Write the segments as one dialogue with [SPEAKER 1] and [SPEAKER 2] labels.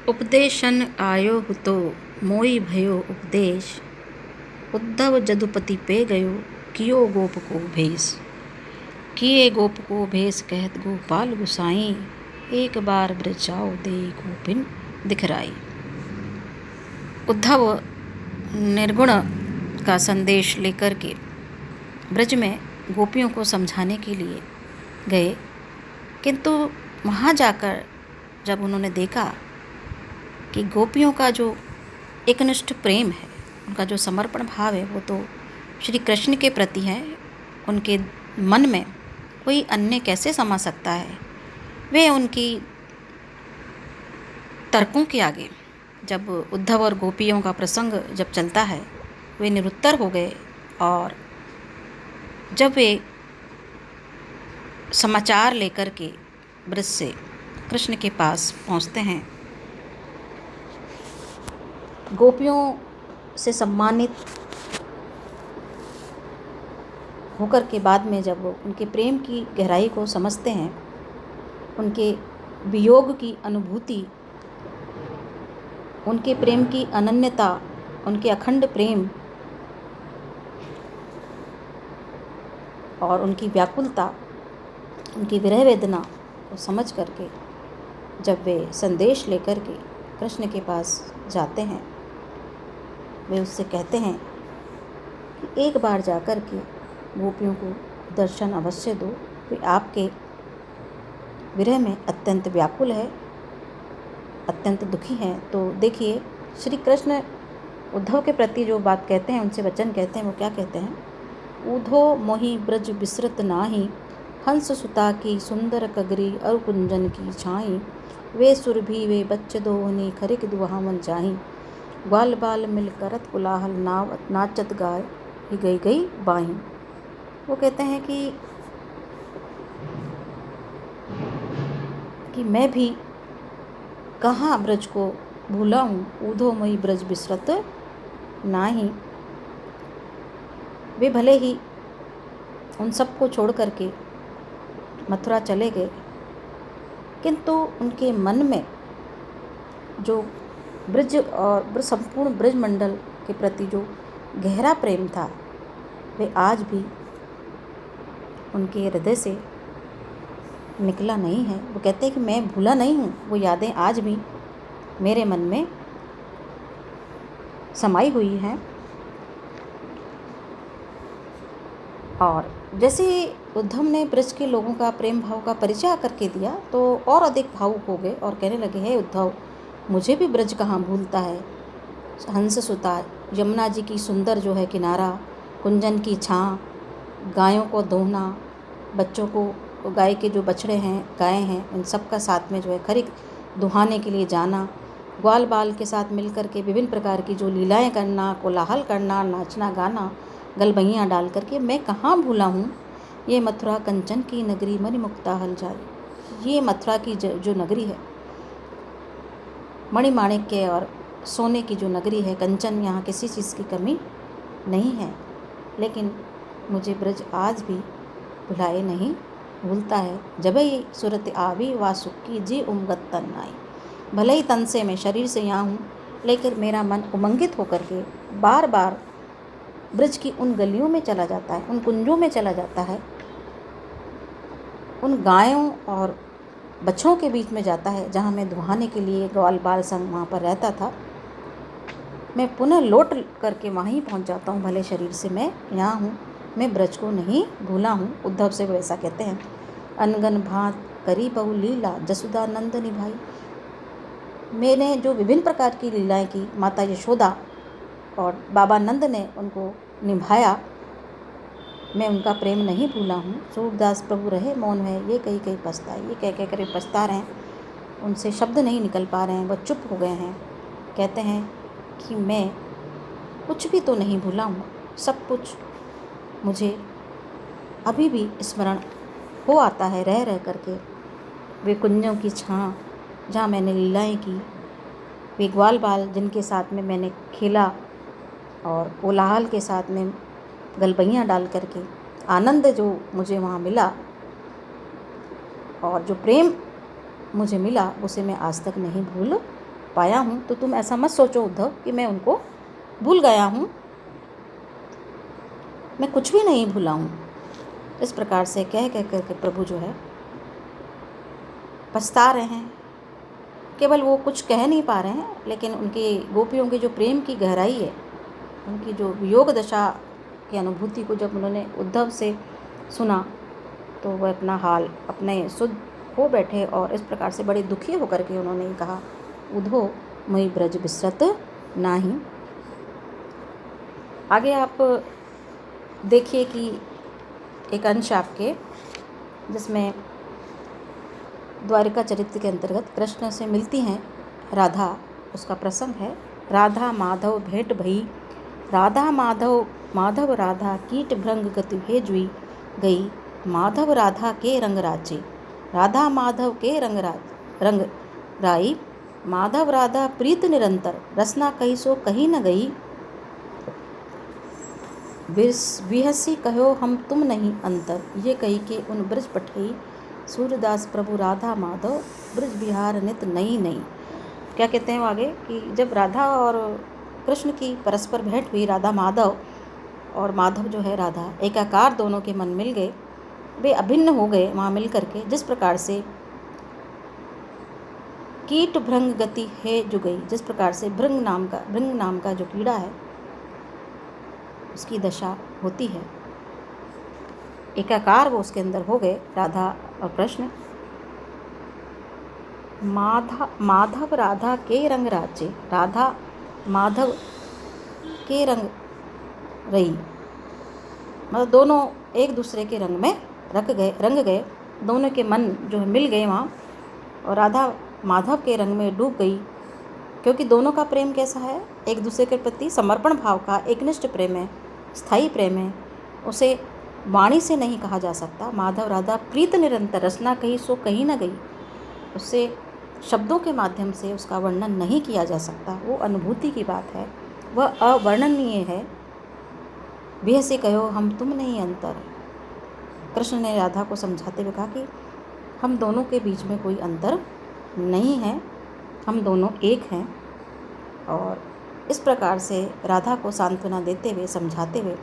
[SPEAKER 1] उपदेशन आयो हुतो मोई भयो उपदेश। उद्धव जदुपति पे गयो कियो गोप को भेष। किए गोप को भेष कहत गोपाल गुसाई। एक बार ब्रज जाओ दे गोपिन दिखराई। उद्धव निर्गुण का संदेश लेकर के ब्रज में गोपियों को समझाने के लिए गए, किंतु वहाँ जाकर जब उन्होंने देखा कि गोपियों का जो एकनिष्ठ प्रेम है, उनका जो समर्पण भाव है, वो तो श्री कृष्ण के प्रति है। उनके मन में कोई अन्य कैसे समा सकता है। वे उनकी तर्कों के आगे, जब उद्धव और गोपियों का प्रसंग जब चलता है, वे निरुत्तर हो गए। और जब वे समाचार लेकर के ब्रज से कृष्ण के पास पहुंचते हैं, गोपियों से सम्मानित होकर के बाद में जब उनके प्रेम की गहराई को समझते हैं, उनके वियोग की अनुभूति, उनके प्रेम की अनन्यता, उनके अखंड प्रेम और उनकी व्याकुलता, उनकी विरह वेदना को समझ करके जब वे संदेश लेकर के कृष्ण के पास जाते हैं, वे उससे कहते हैं कि एक बार जाकर के गोपियों को दर्शन अवश्य दो। वे आपके विरह में अत्यंत व्याकुल है, अत्यंत दुखी हैं। तो देखिए, श्री कृष्ण उद्धव के प्रति जो बात कहते हैं, उनसे वचन कहते हैं, वो क्या कहते हैं? ऊधो मोहि ब्रज बिसरत नाही, हंस सुता की सुंदर कगरी और कुंजन की छाई। वे सुरभि वे बच्चे दोहनी खरिक दुहावन जाही। ग्वाल बाल मिल करत कुलाहल नाव नाचत गाय ही गई गई बाही। वो कहते हैं कि मैं भी कहाँ ब्रज को भूला हूँ। ऊधो मोहि ब्रज बिसरत नाही। वे भले ही उन सबको छोड़ करके मथुरा चले गए, किंतु उनके मन में जो ब्रज और संपूर्ण ब्रज मंडल के प्रति जो गहरा प्रेम था, वे आज भी उनके हृदय से निकला नहीं है। वो कहते हैं कि मैं भूला नहीं हूँ, वो यादें आज भी मेरे मन में समाई हुई हैं। और जैसे उद्धव ने ब्रज के लोगों का प्रेम भाव का परिचय करके दिया, तो और अधिक भावुक हो गए और कहने लगे, हे उद्धव, मुझे भी ब्रज कहाँ भूलता है। हंस सुता, यमुना जी की सुंदर जो है किनारा, कुंजन की छाँ, गायों को दोहना, बच्चों को, गाय के जो बछड़े हैं, गाय हैं, उन सब का साथ में जो है खरीद दुहाने के लिए जाना, ग्वाल बाल के साथ मिलकर के विभिन्न प्रकार की जो लीलाएं करना, कोलाहल करना, नाचना गाना, गलबैयाँ डाल करके, मैं कहाँ भूला हूँ। ये मथुरा कंचन की नगरी मणि मुक्ता हल जाए। ये मथुरा की जो नगरी है, मणि माणिक्य और सोने की जो नगरी है, कंचन, यहाँ किसी चीज़ की कमी नहीं है। लेकिन मुझे ब्रज आज भी भुलाए नहीं भूलता है। जब ही सूरत आवी वासुकी जी उमगत तन आई। भले ही तन से मैं, शरीर से यहाँ हूँ, लेकिन मेरा मन उमंगित होकर के बार बार ब्रज की उन गलियों में चला जाता है, उन कुंजों में चला जाता है, उन गायों और बछड़ों के बीच में जाता है, जहाँ मैं दुहाने के लिए ग्वाल बाल संग वहाँ पर रहता था। मैं पुनः लौट करके वहाँ ही पहुँच जाता हूँ। भले शरीर से मैं यहाँ हूँ, मैं ब्रज को नहीं भूला हूँ। उद्धव से वो ऐसा कहते हैं। अनगन भात करी बहु लीला जसुदा नंद निभाई। मैंने जो विभिन्न प्रकार की लीलाएं की, माता यशोदा और बाबा नंद ने उनको निभाया, मैं उनका प्रेम नहीं भूला हूँ। सूरदास प्रभु रहे मौन है, ये कहीं कहीं पछताए। ये कह कर पछता रहे हैं, उनसे शब्द नहीं निकल पा रहे हैं, वह चुप हो गए हैं। कहते हैं कि मैं कुछ भी तो नहीं भूला हूँ, सब कुछ मुझे अभी भी स्मरण हो आता है, रह रह करके। वे कुंजों की छाँ जहाँ मैंने लीलाएं की, वे ग्वाल बाल जिनके साथ में मैंने खेला, और कोलाहल के साथ में गलबैयाँ डाल करके आनंद जो मुझे वहाँ मिला, और जो प्रेम मुझे मिला, उसे मैं आज तक नहीं भूल पाया हूँ, तो तुम ऐसा मत सोचो उद्धव कि मैं उनको भूल गया हूँ, मैं कुछ भी नहीं भूला हूँ। इस प्रकार से कह करके प्रभु जो है पछता रहे हैं। केवल वो कुछ कह नहीं पा रहे हैं, लेकिन उनकी गोपियों की जो प्रेम की गहराई है, उनकी जो वियोग दशा की अनुभूति को जब उन्होंने उद्धव से सुना, तो वह अपना हाल अपने सुध हो बैठे और इस प्रकार से बड़े दुखी होकर के उन्होंने कहा, उद्धव मई ब्रज बिसरत नाही। आगे आप देखिए कि एक अंश आपके जिसमें द्वारिका चरित्र के अंतर्गत कृष्ण से मिलती हैं राधा, उसका प्रसंग है। राधा माधव भेंट भई, राधा माधव माधव राधा कीट भृंग गति भेजुई गई, माधव राधा के रंग राचे, राधा माधव के रंग राई, माधव राधा प्रीत निरंतर, रसना कही सो कहीं न गई, विहसी कहो हम तुम नहीं अंतर, ये कही के उन ब्रज पठई, सूरदास प्रभु राधा माधव ब्रज बिहार नित नई नई। क्या कहते हैं आगे कि जब राधा और कृष्ण की परस्पर भेंट हुई, राधा माधव और माधव जो है राधा, एकाकार दोनों के मन मिल गए, वे अभिन्न हो गए वहाँ मिल करके। जिस प्रकार से कीट भृंग गति है जो गई, जिस प्रकार से भृंग नाम का जो कीड़ा है उसकी दशा होती है, एकाकार वो उसके अंदर हो गए राधा और कृष्ण। माधव राधा के रंग राचे, राधा माधव के रंग रही, मतलब दोनों एक दूसरे के रंग में रंग गए, दोनों के मन जो है मिल गए वहाँ, और राधा माधव के रंग में डूब गई। क्योंकि दोनों का प्रेम कैसा है, एक दूसरे के प्रति समर्पण भाव का एकनिष्ठ प्रेम है, स्थायी प्रेम है, उसे वाणी से नहीं कहा जा सकता। माधव राधा प्रीत निरंतर, रसना कही सो कहीं न गई, उससे शब्दों के माध्यम से उसका वर्णन नहीं किया जा सकता, वो अनुभूति की बात है, वह अवर्णनीय है। बेहसी कहो हम तुम नहीं अंतर, कृष्ण ने राधा को समझाते हुए कहा कि हम दोनों के बीच में कोई अंतर नहीं है, हम दोनों एक हैं। और इस प्रकार से राधा को सांत्वना देते हुए, समझाते हुए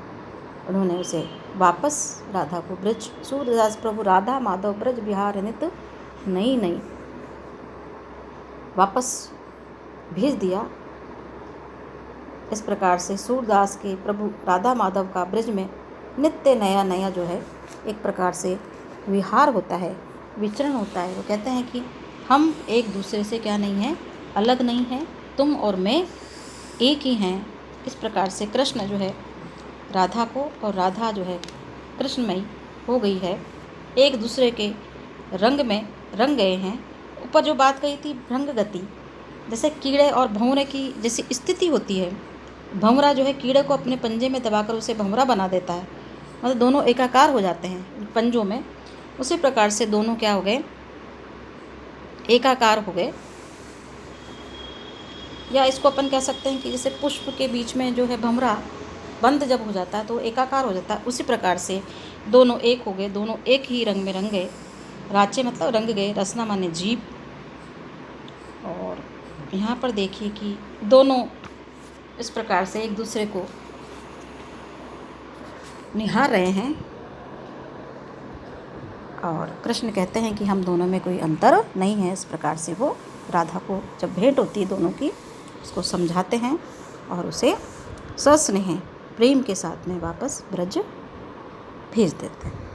[SPEAKER 1] उन्होंने उसे वापस राधा को ब्रज, सूरदास प्रभु राधा माधव ब्रज बिहार नित नई नई, वापस भेज दिया। इस प्रकार से सूरदास के प्रभु राधा माधव का ब्रज में नित्य नया नया जो है एक प्रकार से विहार होता है, विचरण होता है। वो कहते हैं कि हम एक दूसरे से क्या नहीं हैं, अलग नहीं हैं, तुम और मैं एक ही हैं। इस प्रकार से कृष्ण जो है राधा को और राधा जो है कृष्णमयी हो गई है, एक दूसरे के रंग में रंग गए हैं। ऊपर जो बात कही थी भृंग गति, जैसे कीड़े और भंवरे की जैसी स्थिति होती है, भंवरा जो है कीड़े को अपने पंजे में दबाकर उसे भंवरा बना देता है, मतलब दोनों एकाकार हो जाते हैं पंजों में, उसी प्रकार से दोनों क्या हो गए, एकाकार हो गए। या इसको अपन कह सकते हैं कि जैसे पुष्प के बीच में जो है भंवरा बंद जब हो जाता है तो एकाकार हो जाता है, उसी प्रकार से दोनों एक हो गए, दोनों एक ही रंग में रंग गए। राचे मतलब रंग गए, रसना माने जीव। और यहाँ पर देखिए कि दोनों इस प्रकार से एक दूसरे को निहार रहे हैं, और कृष्ण कहते हैं कि हम दोनों में कोई अंतर नहीं है। इस प्रकार से वो राधा को जब भेंट होती है दोनों की, उसको समझाते हैं और उसे सस्नेह प्रेम के साथ में वापस ब्रज भेज देते हैं।